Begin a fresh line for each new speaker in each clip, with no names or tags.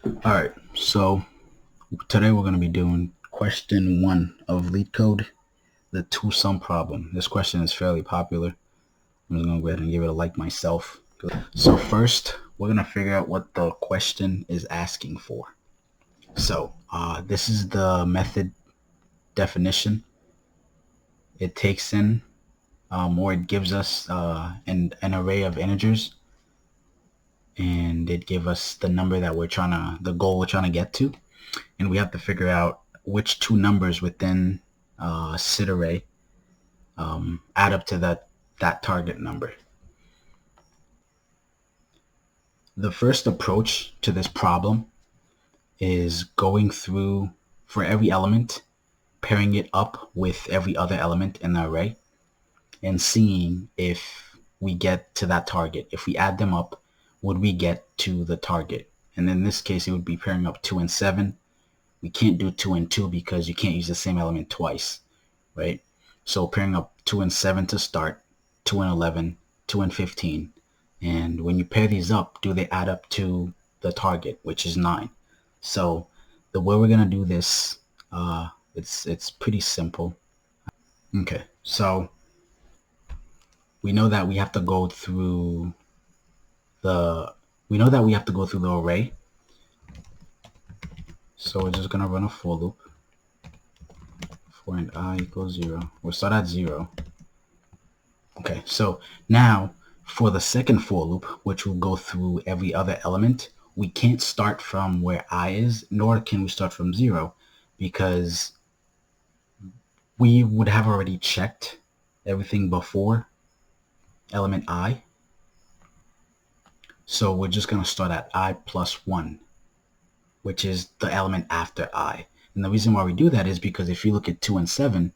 All right, so today we're going to be doing question 1 of Leetcode, the two-sum problem. This question is fairly popular. I'm just going to go ahead and give it a like myself. So first, we're going to figure out what the question is asking for. So this is the method definition. It takes in, or it gives us an array of integers, and it gives us the number that the goal we're trying to get to. And we have to figure out which two numbers within SID array add up to that target number. The first approach to this problem is going through, for every element, pairing it up with every other element in the array and seeing if we get to that target. If we add them up, would we get to the target? And in this case, it would be pairing up 2 and 7. We can't do 2 and 2 because you can't use the same element twice, right? So pairing up 2 and 7 to start, 2 and 11, 2 and 15. And when you pair these up, do they add up to the target, which is 9? So the way we're going to do this, it's pretty simple. Okay, so we know that we have to go through the array. So we're just going to run a for loop. For and I equals 0. We'll start at 0. Okay, so now for the second for loop, which will go through every other element, we can't start from where I is, nor can we start from 0, because we would have already checked everything before element I. So we're just going to start at I plus 1, which is the element after I. And the reason why we do that is because if you look at 2 and 7,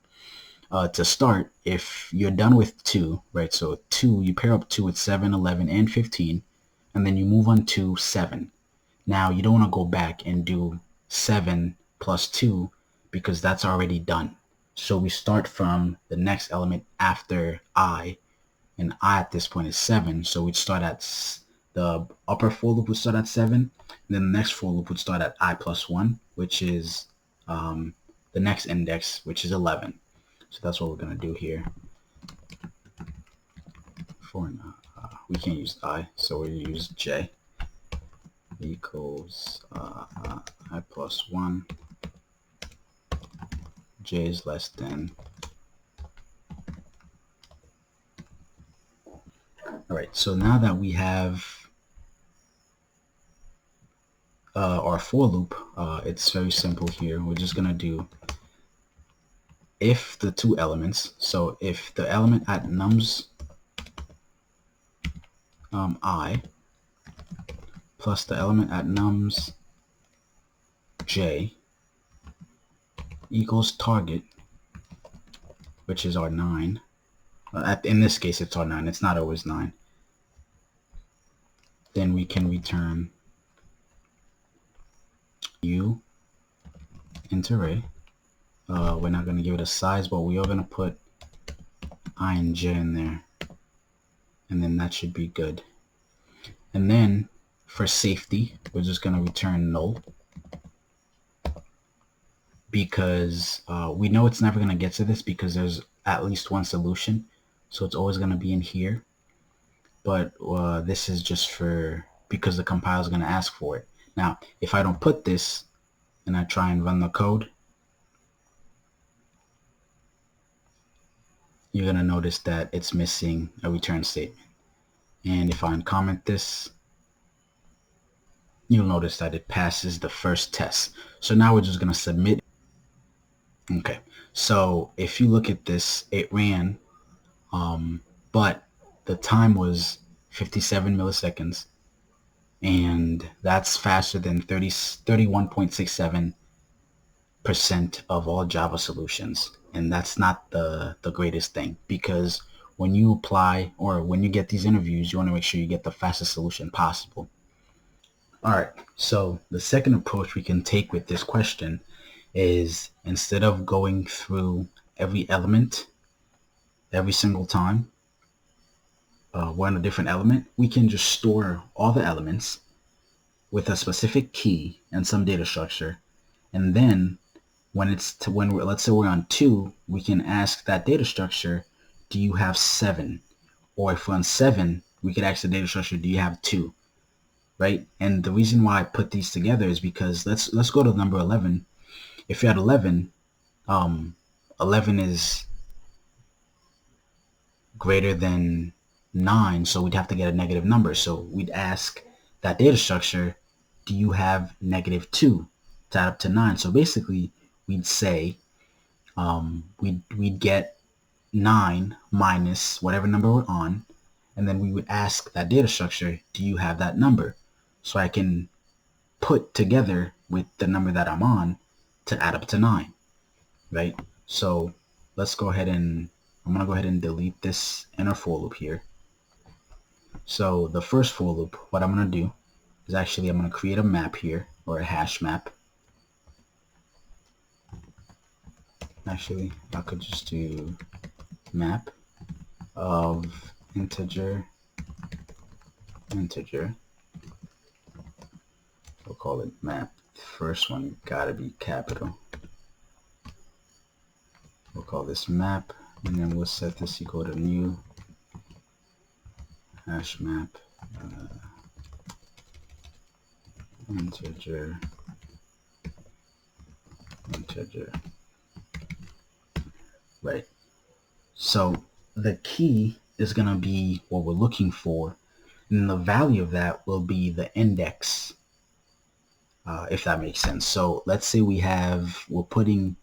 to start, if you're done with 2, right, so 2, you pair up 2 with 7, 11, and 15, and then you move on to 7. Now, you don't want to go back and do 7 plus 2 because that's already done. So we start from the next element after I, and I at this point is 7, so we'd start at the upper for loop would start at 7, and then the next for loop would start at I plus 1, which is the next index, which is 11. So that's what we're going to do here. For we can't use I, so we use J equals I plus 1. J is less than. All right, so now that we have our for loop, it's very simple here. We're just going to do if the two elements, so if the element at nums I plus the element at nums j equals target, which is our 9. In this case, it's our 9. It's not always 9. Then we can return u into array. We're not going to give it a size, but we are going to put I and j in there. And then that should be good. And then for safety, we're just going to return null, because we know it's never going to get to this because there's at least one solution. So it's always going to be in here. But this is just because the compiler is going to ask for it. Now, if I don't put this and I try and run the code, you're going to notice that it's missing a return statement. And if I uncomment this, you'll notice that it passes the first test. So now we're just going to submit. Okay, so if you look at this, it ran, but the time was 57 milliseconds, and that's faster than 31.67% of all Java solutions. And that's not the greatest thing, because when you apply or when you get these interviews, you want to make sure you get the fastest solution possible. All right, so the second approach we can take with this question is, instead of going through every element every single time we're on a different element, we can just store all the elements with a specific key and some data structure. And then let's say we're on 2, we can ask that data structure, do you have 7? Or if we're on 7, we could ask the data structure, do you have 2? Right? And the reason why I put these together is because let's go to number 11. If you're at 11, 11 is greater than 9, so we'd have to get a negative number. So we'd ask that data structure, do you have -2 to add up to 9? So basically, we'd say we'd get 9 minus whatever number we're on, and then we would ask that data structure, do you have that number? So I can put together with the number that I'm on to add up to 9, right? So let's go ahead and I'm going to go ahead and delete this inner for loop here. So the first for loop, what I'm going to do is actually I'm going to create a map here, or a hash map. Actually, I could just do map of integer. We'll call it map. First one gotta be capital. We'll call this map, and then we'll set this equal to new hash map integer. Right. So the key is gonna be what we're looking for, and the value of that will be the index, if that makes sense. So let's say we're putting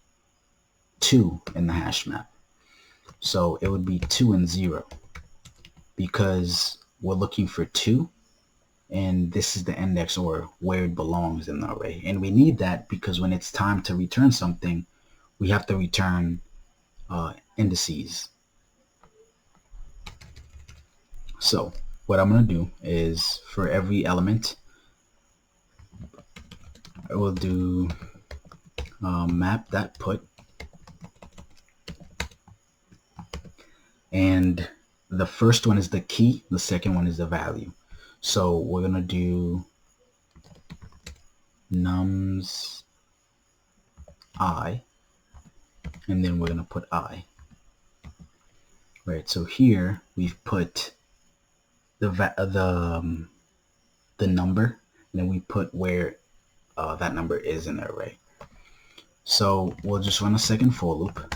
2 in the hash map. So it would be 2 and 0 because we're looking for 2, and this is the index, or where it belongs in the array. And we need that because when it's time to return something, we have to return indices. So what I'm going to do is, for every element, I will do map.put, and the first one is the key, the second one is the value. So we're going to do nums I, and then we're going to put I. Right, so here we've put the number, and then we put where that number is in the array. So we'll just run a second for loop.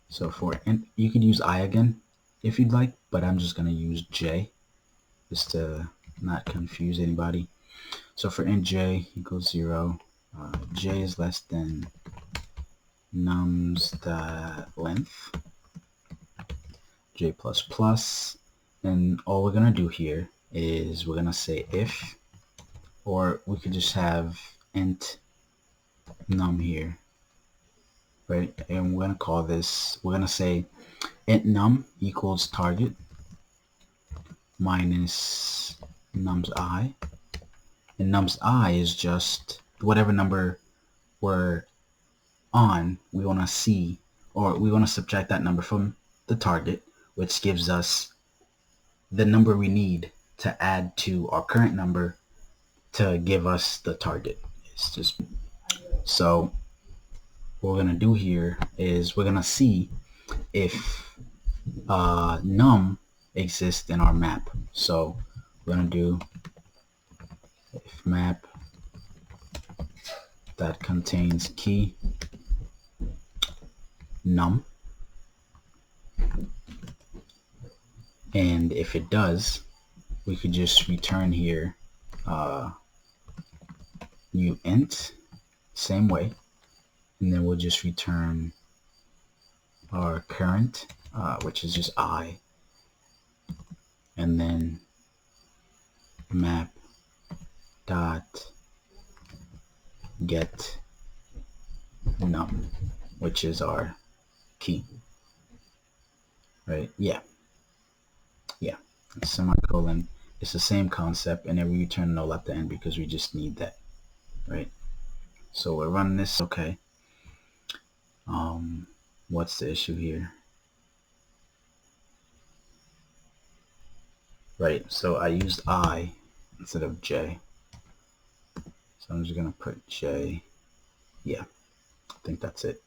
So and you could use I again if you'd like, but I'm just going to use J just to not confuse anybody. So for int J equals 0, J is less than nums.length, J++, and all we're going to do here is we're going to say if, or we could just have int num here, right? And we're going to call this, we're going to say int num equals target minus nums I, and nums I is just whatever number we're on, we want to see, or we want to subtract that number from the target, which gives us the number we need to add to our current number to give us the target. It's just, so what we're going to do here is we're going to see if num exists in our map. So we're going to do if map that contains key num, and if it does, we could just return here new int, same way, and then we'll just return our current, which is just I, and then map dot get num, which is our key, right? Yeah, semicolon. It's the same concept, and then we return null at the end because we just need that, right? So we're running this, okay. What's the issue here? Right, so I used I, instead of J. So I'm just going to put J. Yeah, I think that's it.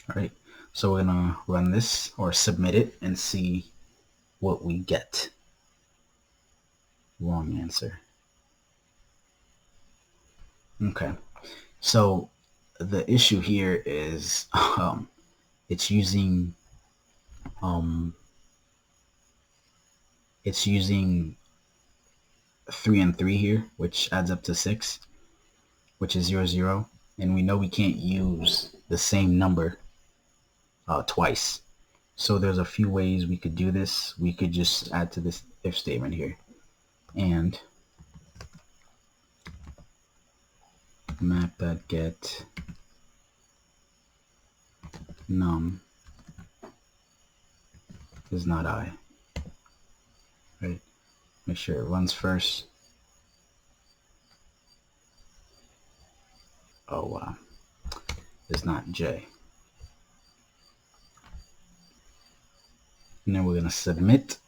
All right. So we're going to run this or submit it and see what we get. Wrong answer. Okay. So the issue here is it's using 3 and 3 here, which adds up to 6, which is 0, 0. And we know we can't use the same number twice. So there's a few ways we could do this. We could just add to this if statement here. And map.get num is not I. Right? Make sure it runs first. Oh wow. It's not J. And then we're going to submit.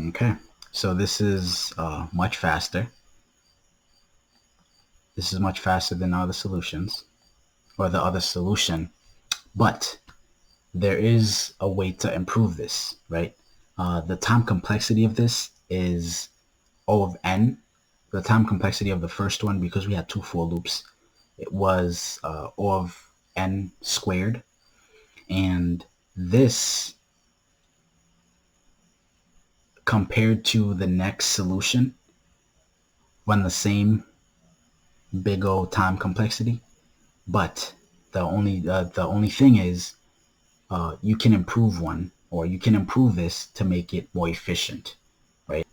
Okay. So this is much faster. This is much faster than other solutions or the other solution. But there is a way to improve this, right? The time complexity of this is O of n. The time complexity of the first one, because we had 2 for loops, it was O of n squared. And this, compared to the next solution, run the same big O time complexity. But the only thing is, you can improve one, or you can improve this to make it more efficient, right?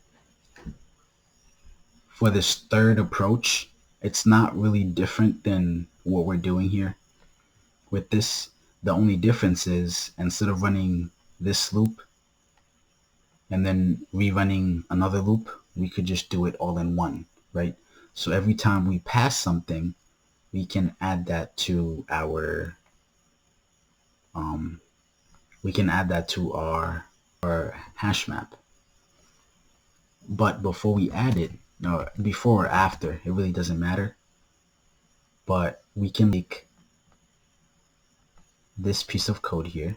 For this third approach, it's not really different than what we're doing here with this. The only difference is, instead of running this loop and then rerunning another loop, we could just do it all in one, right? So every time we pass something, we can add that to our hash map. But before we add it, or before or after, it really doesn't matter. But we can make this piece of code here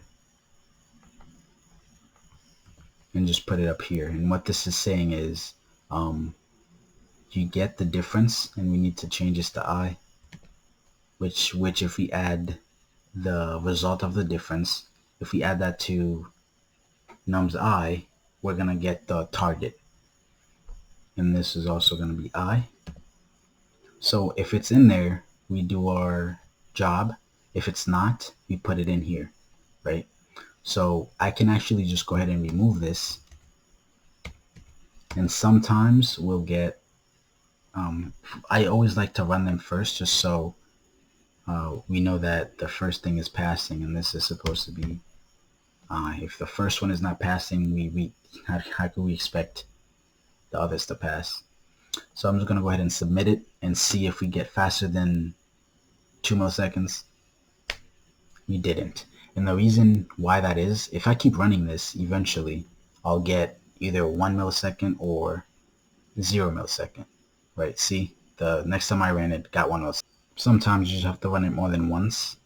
and just put it up here. And what this is saying is, you get the difference, and we need to change this to I, which if we add the result of the difference, if we add that to nums I, we're going to get the target. And this is also going to be I. So if it's in there, we do our job. If it's not, we put it in here, right? So I can actually just go ahead and remove this. And sometimes we'll get, I always like to run them first, just so we know that the first thing is passing, and this is supposed to be if the first one is not passing, how can we expect the others to pass? So I'm just going to go ahead and submit it and see if we get faster than 2 milliseconds. We didn't. And the reason why that is, if I keep running this, eventually I'll get either 1 millisecond or 0 millisecond, right? See, the next time I ran it, got 1 millisecond. Sometimes you just have to run it more than once